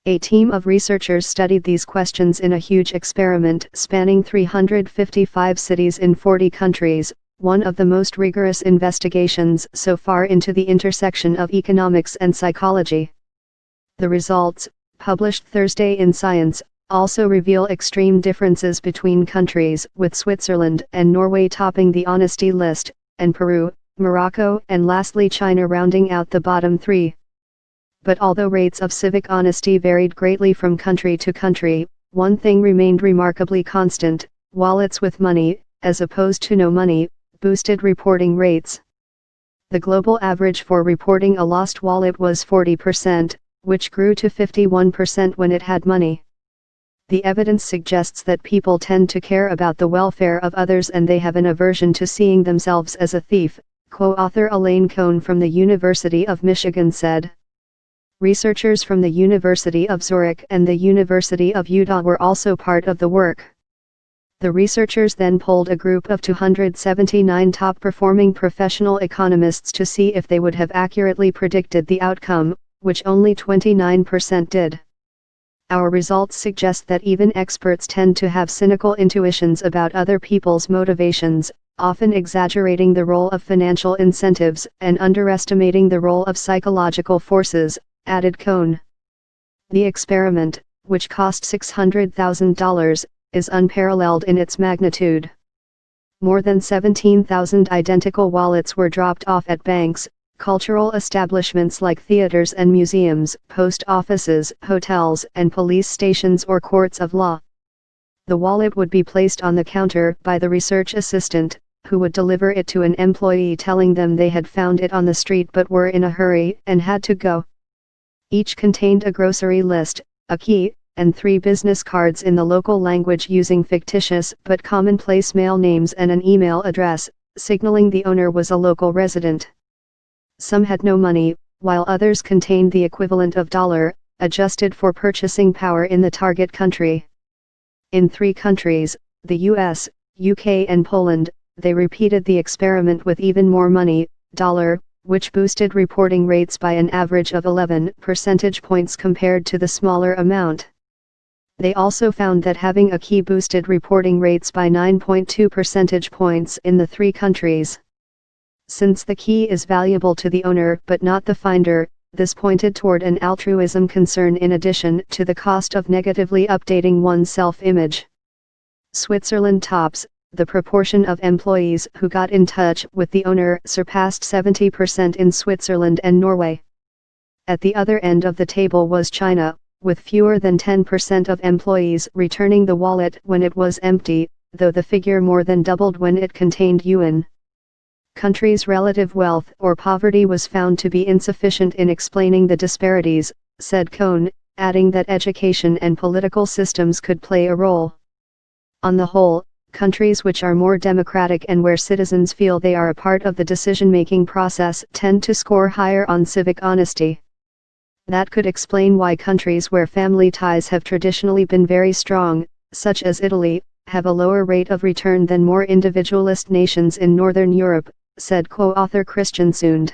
A team of researchers studied these questions in a huge experiment spanning 355 cities in 40 countries, one of the most rigorous investigations so far into the intersection of economics and psychology. The results, published Thursday in Science, also reveal extreme differences between countries, with Switzerland and Norway topping the honesty list, and Peru, Morocco and lastly China rounding out the bottom three. But although rates of civic honesty varied greatly from country to country, one thing remained remarkably constant: wallets with money, as opposed to no money, boosted reporting rates. The global average for reporting a lost wallet was 40%, which grew to 51% when it had money. The evidence suggests that people tend to care about the welfare of others and they have an aversion to seeing themselves as a thief, co-author Elaine Cohn from the University of Michigan said. Researchers from the University of Zurich and the University of Utah were also part of the work. The researchers then polled a group of 279 top-performing professional economists to see if they would have accurately predicted the outcome, which only 29% did. Our results suggest that even experts tend to have cynical intuitions about other people's motivations, often exaggerating the role of financial incentives and underestimating the role of psychological forces, added Cohn. The experiment, which cost $600,000, is unparalleled in its magnitude. More than 17,000 identical wallets were dropped off at banks, cultural establishments like theaters and museums, post offices, hotels, and police stations or courts of law. The wallet would be placed on the counter by the research assistant, who would deliver it to an employee telling them they had found it on the street but were in a hurry and had to go. Each contained a grocery list, a key, and 3 business cards in the local language using fictitious but commonplace mail names and an email address, signaling the owner was a local resident. Some had no money, while others contained the equivalent of $, adjusted for purchasing power in the target country. In 3 countries, the US, UK and Poland, they repeated the experiment with even more money, $, which boosted reporting rates by an average of 11 percentage points compared to the smaller amount. They also found that having a key boosted reporting rates by 9.2 percentage points in the 3 countries. Since the key is valuable to the owner but not the finder, this pointed toward an altruism concern in addition to the cost of negatively updating one's self-image. Switzerland tops. The proportion of employees who got in touch with the owner surpassed 70% in Switzerland and Norway. At the other end of the table was China, with fewer than 10% of employees returning the wallet when it was empty, though the figure more than doubled when it contained yuan. Countries' relative wealth or poverty was found to be insufficient in explaining the disparities, said Cohn, adding that education and political systems could play a role. On the whole, countries which are more democratic and where citizens feel they are a part of the decision-making process tend to score higher on civic honesty. That could explain why countries where family ties have traditionally been very strong, such as Italy, have a lower rate of return than more individualist nations in Northern Europe, said co-author Christian Sund.